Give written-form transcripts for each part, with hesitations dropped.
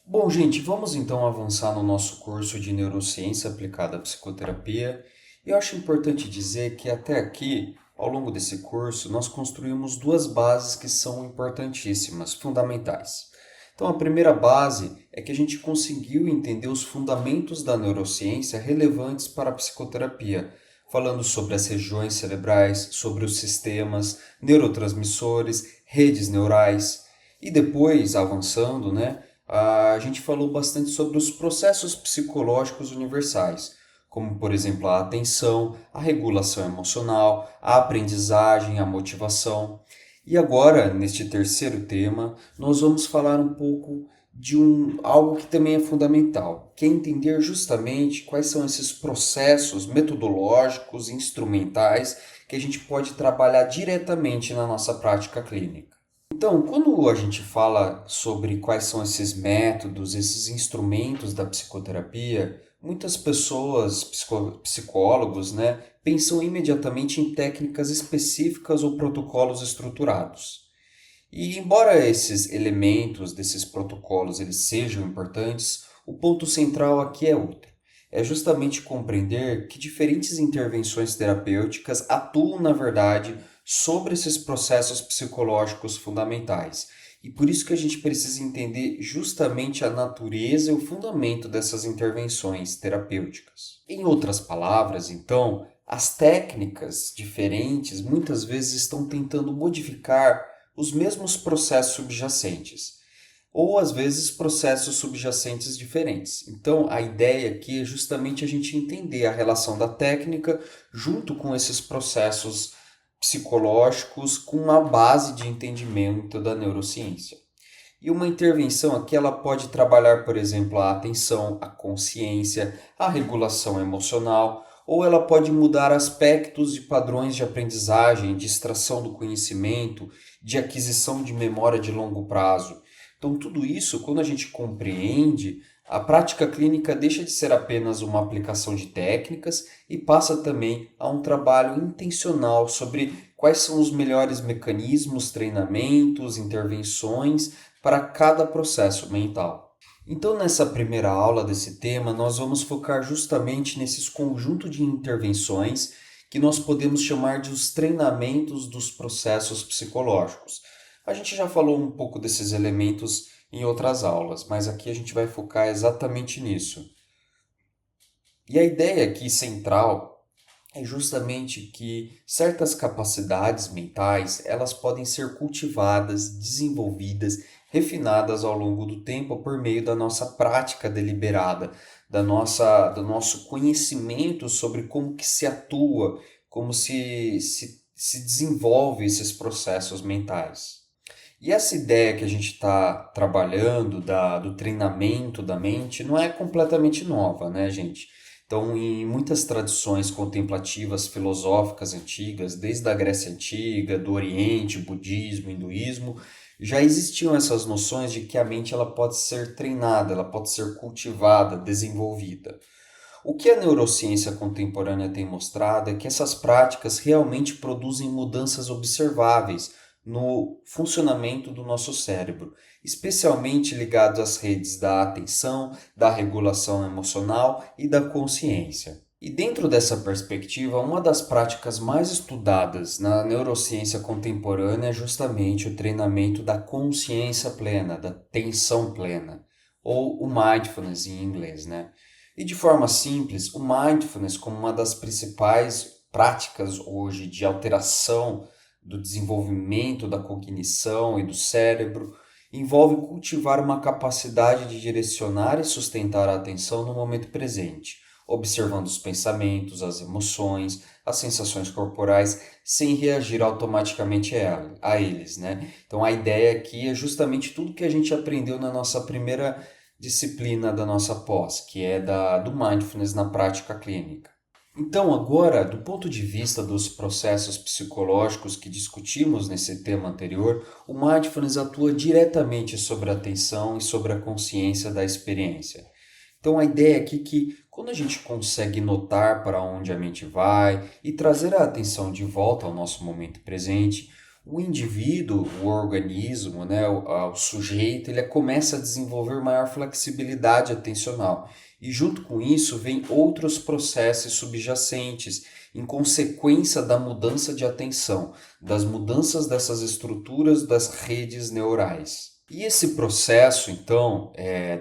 Bom, gente, vamos então avançar no nosso curso de Neurociência aplicada à psicoterapia. Eu acho importante dizer que até aqui, ao longo desse curso, nós construímos duas bases que são importantíssimas, fundamentais. Então, a primeira base é que a gente conseguiu entender os fundamentos da neurociência relevantes para a psicoterapia, falando sobre as regiões cerebrais, sobre os sistemas, neurotransmissores, redes neurais. E depois, avançando, a gente falou bastante sobre os processos psicológicos universais, como, por exemplo, a atenção, a regulação emocional, a aprendizagem, a motivação. E agora, neste terceiro tema, nós vamos falar um pouco de algo que também é fundamental, que é entender justamente quais são esses processos metodológicos e instrumentais que a gente pode trabalhar diretamente na nossa prática clínica. Então, quando a gente fala sobre quais são esses métodos, esses instrumentos da psicoterapia, muitas pessoas, psicólogos, pensam imediatamente em técnicas específicas ou protocolos estruturados. E embora esses elementos desses protocolos eles sejam importantes, o ponto central aqui é outro. É justamente compreender que diferentes intervenções terapêuticas atuam, na verdade, sobre esses processos psicológicos fundamentais. E por isso que a gente precisa entender justamente a natureza e o fundamento dessas intervenções terapêuticas. Em outras palavras, então, as técnicas diferentes muitas vezes estão tentando modificar os mesmos processos subjacentes, ou às vezes processos subjacentes diferentes. Então, a ideia aqui é justamente a gente entender a relação da técnica junto com esses processos psicológicos com uma base de entendimento da neurociência. E uma intervenção aqui ela pode trabalhar, por exemplo, a atenção, a consciência, a regulação emocional, ou ela pode mudar aspectos de padrões de aprendizagem, de extração do conhecimento, de aquisição de memória de longo prazo. Então, tudo isso, quando a gente compreende, a prática clínica deixa de ser apenas uma aplicação de técnicas e passa também a um trabalho intencional sobre quais são os melhores mecanismos, treinamentos, intervenções para cada processo mental. Então, nessa primeira aula desse tema, nós vamos focar justamente nesses conjunto de intervenções que nós podemos chamar de os treinamentos dos processos psicológicos. A gente já falou um pouco desses elementos em outras aulas, mas aqui a gente vai focar exatamente nisso. E a ideia aqui central é justamente que certas capacidades mentais, elas podem ser cultivadas, desenvolvidas, refinadas ao longo do tempo por meio da nossa prática deliberada, do nosso conhecimento sobre como que se atua, como se desenvolve esses processos mentais. E essa ideia que a gente está trabalhando do treinamento da mente não é completamente nova, né, gente? Então, em muitas tradições contemplativas filosóficas antigas, desde a Grécia Antiga, do Oriente, budismo, hinduísmo, já existiam essas noções de que a mente ela pode ser treinada, ela pode ser cultivada, desenvolvida. O que a neurociência contemporânea tem mostrado é que essas práticas realmente produzem mudanças observáveis no funcionamento do nosso cérebro, especialmente ligados às redes da atenção, da regulação emocional e da consciência. E dentro dessa perspectiva, uma das práticas mais estudadas na neurociência contemporânea é justamente o treinamento da consciência plena, da atenção plena, ou o mindfulness em inglês, né? E de forma simples, o mindfulness, como uma das principais práticas hoje de alteração do desenvolvimento da cognição e do cérebro, envolve cultivar uma capacidade de direcionar e sustentar a atenção no momento presente, observando os pensamentos, as emoções, as sensações corporais, sem reagir automaticamente a eles, né? Então a ideia aqui é justamente tudo que a gente aprendeu na nossa primeira disciplina da nossa pós, que é do mindfulness na prática clínica. Então, agora, do ponto de vista dos processos psicológicos que discutimos nesse tema anterior, o mindfulness atua diretamente sobre a atenção e sobre a consciência da experiência. Então, a ideia aqui é que quando a gente consegue notar para onde a mente vai e trazer a atenção de volta ao nosso momento presente, o indivíduo, o organismo, né, o sujeito, ele começa a desenvolver maior flexibilidade atencional. E junto com isso vem outros processos subjacentes, em consequência da mudança de atenção, das mudanças dessas estruturas das redes neurais. E esse processo, então,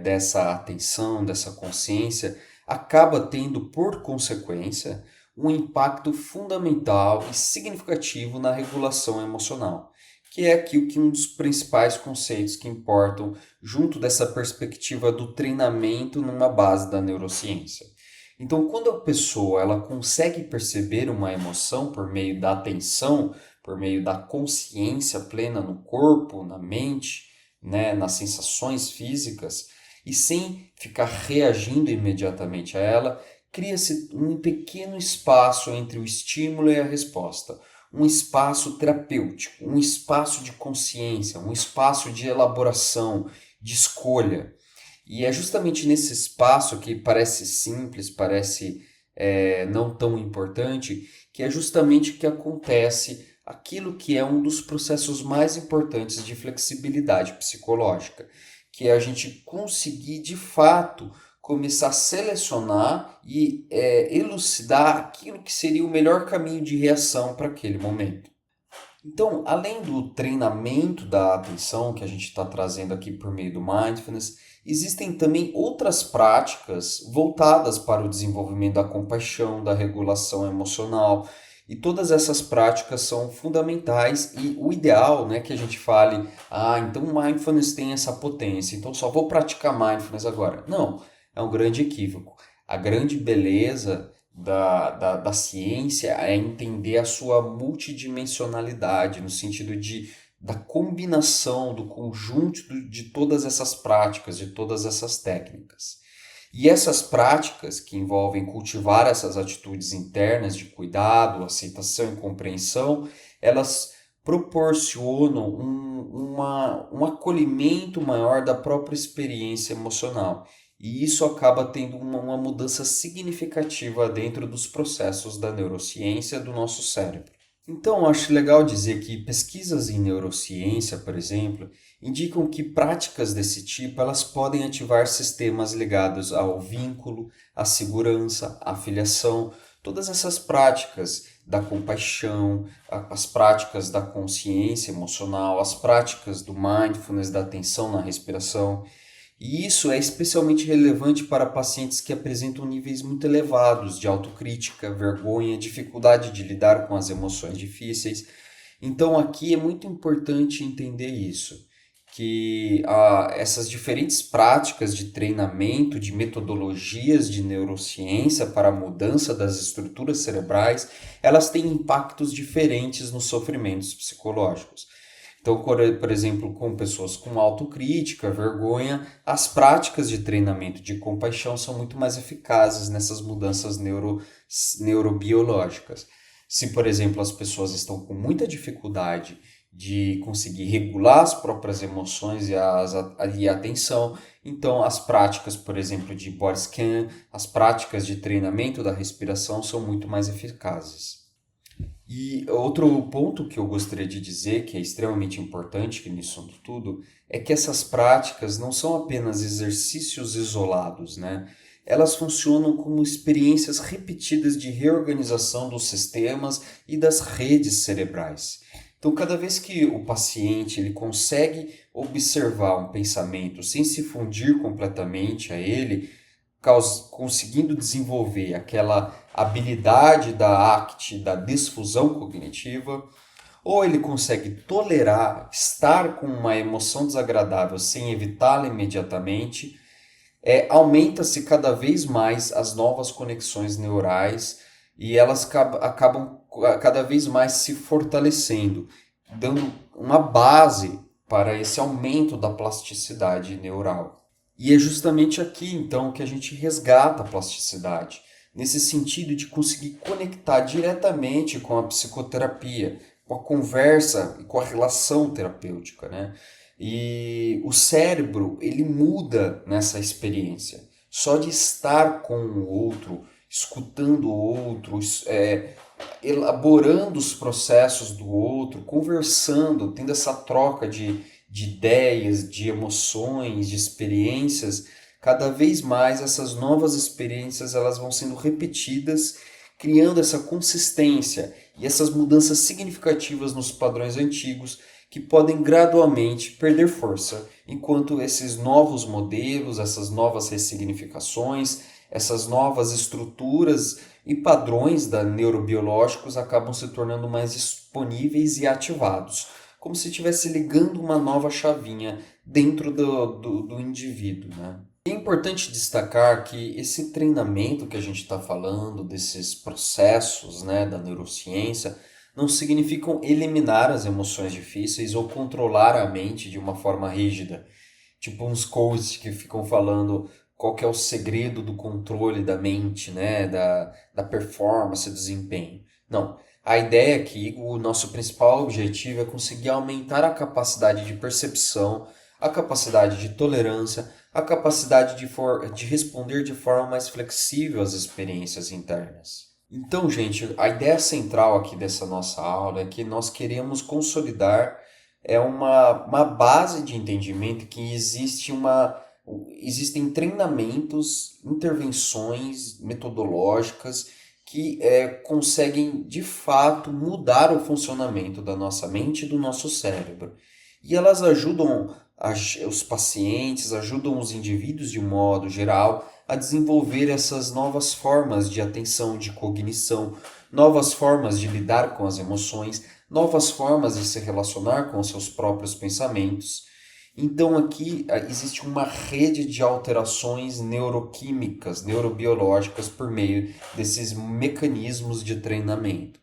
dessa atenção, dessa consciência, acaba tendo por consequência um impacto fundamental e significativo na regulação emocional, que é aqui um dos principais conceitos que importam junto dessa perspectiva do treinamento numa base da neurociência. Então, quando a pessoa ela consegue perceber uma emoção por meio da atenção, por meio da consciência plena no corpo, na mente, né, nas sensações físicas, e sem ficar reagindo imediatamente a ela, cria-se um pequeno espaço entre o estímulo e a resposta, um espaço terapêutico, um espaço de consciência, um espaço de elaboração, de escolha. E é justamente nesse espaço que parece simples, parece não tão importante, que é justamente que acontece aquilo que é um dos processos mais importantes de flexibilidade psicológica, que é a gente conseguir de fato começar a selecionar e elucidar aquilo que seria o melhor caminho de reação para aquele momento. Então, além do treinamento da atenção que a gente está trazendo aqui por meio do mindfulness, existem também outras práticas voltadas para o desenvolvimento da compaixão, da regulação emocional. E todas essas práticas são fundamentais e o ideal, né, que a gente fale, então mindfulness tem essa potência, então só vou praticar mindfulness agora. Não, é um grande equívoco. A grande beleza da ciência é entender a sua multidimensionalidade, no sentido da combinação, do conjunto de todas essas práticas, de todas essas técnicas. E essas práticas, que envolvem cultivar essas atitudes internas de cuidado, aceitação e compreensão, elas proporcionam um acolhimento maior da própria experiência emocional. E isso acaba tendo uma mudança significativa dentro dos processos da neurociência do nosso cérebro. Então, acho legal dizer que pesquisas em neurociência, por exemplo, indicam que práticas desse tipo elas podem ativar sistemas ligados ao vínculo, à segurança, à filiação, todas essas práticas da compaixão, as práticas da consciência emocional, as práticas do mindfulness, da atenção na respiração. E isso é especialmente relevante para pacientes que apresentam níveis muito elevados de autocrítica, vergonha, dificuldade de lidar com as emoções difíceis. Então, aqui é muito importante entender isso, que essas diferentes práticas de treinamento, de metodologias de neurociência para a mudança das estruturas cerebrais, elas têm impactos diferentes nos sofrimentos psicológicos. Então, por exemplo, com pessoas com autocrítica, vergonha, as práticas de treinamento de compaixão são muito mais eficazes nessas mudanças neurobiológicas. Se, por exemplo, as pessoas estão com muita dificuldade de conseguir regular as próprias emoções e a atenção, então as práticas, por exemplo, de body scan, as práticas de treinamento da respiração são muito mais eficazes. E outro ponto que eu gostaria de dizer, que é extremamente importante nisso tudo, é que essas práticas não são apenas exercícios isolados, né? Elas funcionam como experiências repetidas de reorganização dos sistemas e das redes cerebrais. Então, cada vez que o paciente ele consegue observar um pensamento sem se fundir completamente a ele, conseguindo desenvolver aquela habilidade da ACT, da desfusão cognitiva, ou ele consegue tolerar estar com uma emoção desagradável sem evitá-la imediatamente, aumenta-se cada vez mais as novas conexões neurais e elas acabam cada vez mais se fortalecendo, dando uma base para esse aumento da plasticidade neural. E é justamente aqui, então, que a gente resgata a plasticidade, nesse sentido de conseguir conectar diretamente com a psicoterapia, com a conversa e com a relação terapêutica, né? E o cérebro, ele muda nessa experiência. Só de estar com o outro, escutando o outro, elaborando os processos do outro, conversando, tendo essa troca de ideias, de emoções, de experiências, cada vez mais essas novas experiências elas vão sendo repetidas, criando essa consistência e essas mudanças significativas nos padrões antigos que podem gradualmente perder força, enquanto esses novos modelos, essas novas ressignificações, essas novas estruturas e padrões neurobiológicos acabam se tornando mais disponíveis e ativados, como se estivesse ligando uma nova chavinha dentro do indivíduo, né? É importante destacar que esse treinamento que a gente está falando, desses processos, né, da neurociência, não significam eliminar as emoções difíceis ou controlar a mente de uma forma rígida. Tipo uns coaches que ficam falando qual que é o segredo do controle da mente, né, da performance, do desempenho. Não. A ideia aqui, o nosso principal objetivo é conseguir aumentar a capacidade de percepção, a capacidade de tolerância, a capacidade de responder de forma mais flexível às experiências internas. Então, gente, a ideia central aqui dessa nossa aula é que nós queremos consolidar uma base de entendimento que existem treinamentos, intervenções metodológicas que conseguem de fato mudar o funcionamento da nossa mente e do nosso cérebro. E elas ajudam os pacientes, ajudam os indivíduos de um modo geral a desenvolver essas novas formas de atenção, de cognição, novas formas de lidar com as emoções, novas formas de se relacionar com os seus próprios pensamentos. Então aqui existe uma rede de alterações neuroquímicas, neurobiológicas por meio desses mecanismos de treinamento.